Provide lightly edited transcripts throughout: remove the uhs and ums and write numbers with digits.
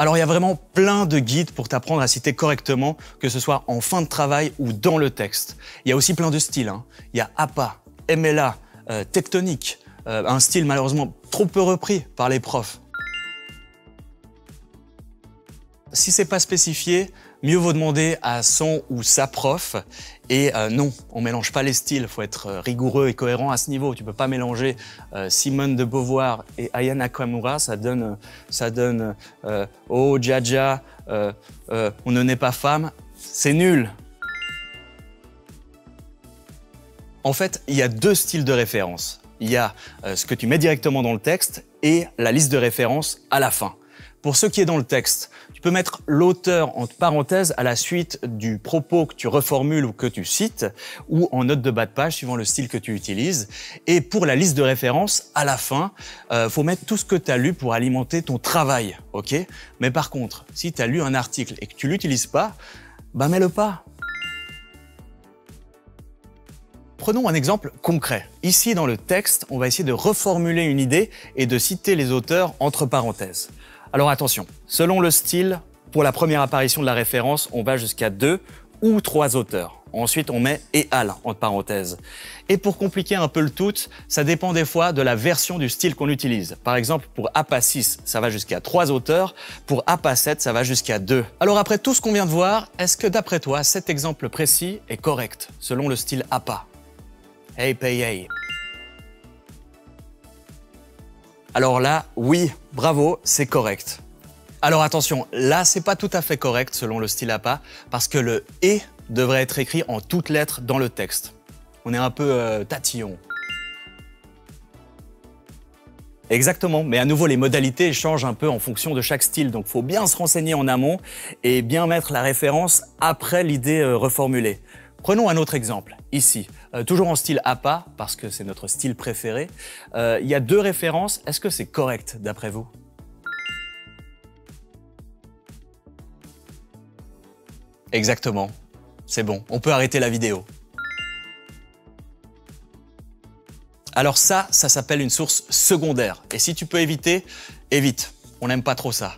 Alors, il y a vraiment plein de guides pour t'apprendre à citer correctement, que ce soit en fin de travail ou dans le texte. Il y a aussi plein de styles. Il y a APA, MLA, tectonique, un style malheureusement trop peu repris par les profs. Si c'est pas spécifié, mieux vaut demander à son ou sa prof. Et non, on mélange pas les styles, faut être rigoureux et cohérent à ce niveau. Tu peux pas mélanger Simone de Beauvoir et Aya Nakamura, ça donne oh Jaja, on ne naît pas femme, c'est nul. En fait, il y a deux styles de référence. Il y a ce que tu mets directement dans le texte et la liste de références à la fin. Pour ce qui est dans le texte, tu peux mettre l'auteur entre parenthèses à la suite du propos que tu reformules ou que tu cites, ou en note de bas de page suivant le style que tu utilises. Et pour la liste de références, à la fin, faut mettre tout ce que tu as lu pour alimenter ton travail, ok? Mais par contre, si tu as lu un article et que tu l'utilises pas, bah mets-le pas. Prenons un exemple concret. Ici, dans le texte, on va essayer de reformuler une idée et de citer les auteurs entre parenthèses. Alors attention, selon le style, pour la première apparition de la référence, on va jusqu'à 2 ou 3 auteurs. Ensuite, on met « et al » entre parenthèses. Et pour compliquer un peu le tout, ça dépend des fois de la version du style qu'on utilise. Par exemple, pour APA 6, ça va jusqu'à 3 auteurs. Pour APA 7, ça va jusqu'à 2. Alors après tout ce qu'on vient de voir, est-ce que d'après toi, cet exemple précis est correct, selon le style APA? Hey, pay, hey. Alors là, oui, bravo, c'est correct. Alors attention, là, c'est pas tout à fait correct selon le style APA, parce que le « et » devrait être écrit en toutes lettres dans le texte. On est un peu tatillon. Exactement, mais à nouveau, les modalités changent un peu en fonction de chaque style, donc il faut bien se renseigner en amont et bien mettre la référence après l'idée reformulée. Prenons un autre exemple, ici, toujours en style APA, parce que c'est notre style préféré. Il y a 2 références, est-ce que c'est correct d'après vous? Exactement, c'est bon, on peut arrêter la vidéo. Alors ça s'appelle une source secondaire, et si tu peux éviter, évite, on n'aime pas trop ça.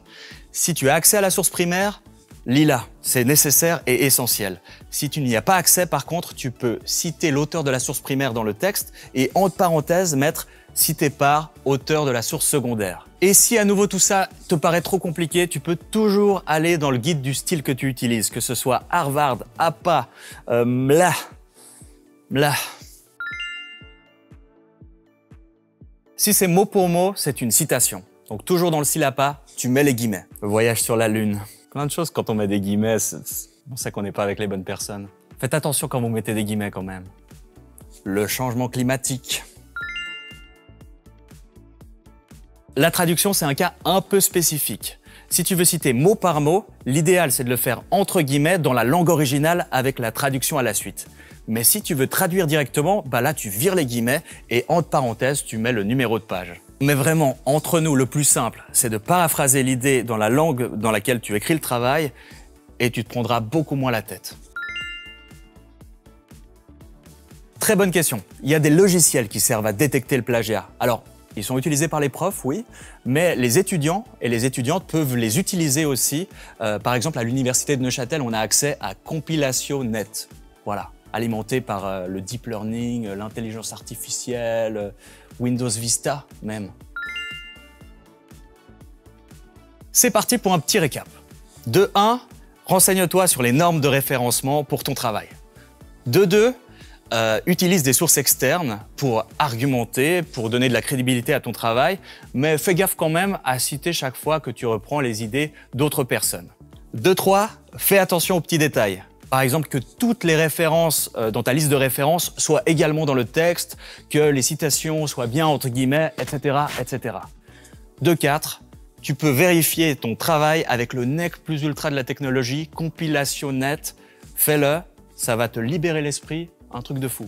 Si tu as accès à la source primaire, lis-la, c'est nécessaire et essentiel. Si tu n'y as pas accès, par contre, tu peux citer l'auteur de la source primaire dans le texte et entre parenthèses mettre « cité par auteur de la source secondaire ». Et si à nouveau tout ça te paraît trop compliqué, tu peux toujours aller dans le guide du style que tu utilises, que ce soit Harvard, APA, MLA. Si c'est mot pour mot, c'est une citation. Donc toujours dans le style APA, tu mets les guillemets. Le voyage sur la Lune. Plein de choses quand on met des guillemets, on sait qu'on n'est pas avec les bonnes personnes. Faites attention quand vous mettez des guillemets quand même. Le changement climatique. La traduction, c'est un cas un peu spécifique. Si tu veux citer mot par mot, l'idéal c'est de le faire entre guillemets dans la langue originale avec la traduction à la suite. Mais si tu veux traduire directement, bah là tu vires les guillemets et entre parenthèses, tu mets le numéro de page. Mais vraiment, entre nous, le plus simple, c'est de paraphraser l'idée dans la langue dans laquelle tu écris le travail et tu te prendras beaucoup moins la tête. Très bonne question. Il y a des logiciels qui servent à détecter le plagiat. Alors, ils sont utilisés par les profs, oui, mais les étudiants et les étudiantes peuvent les utiliser aussi. Par exemple, à l'université de Neuchâtel, on a accès à Compilation.net. Voilà, alimenté par le deep learning, l'intelligence artificielle, Windows Vista même. C'est parti pour un petit récap. De 1, renseigne-toi sur les normes de référencement pour ton travail. De 2, utilise des sources externes pour argumenter, pour donner de la crédibilité à ton travail, mais fais gaffe quand même à citer chaque fois que tu reprends les idées d'autres personnes. De 3, fais attention aux petits détails. Par exemple, que toutes les références dans ta liste de références soient également dans le texte, que les citations soient bien entre guillemets, etc., etc. De 4, tu peux vérifier ton travail avec le nec plus ultra de la technologie, Compilation.net. Fais-le, ça va te libérer l'esprit, un truc de fou.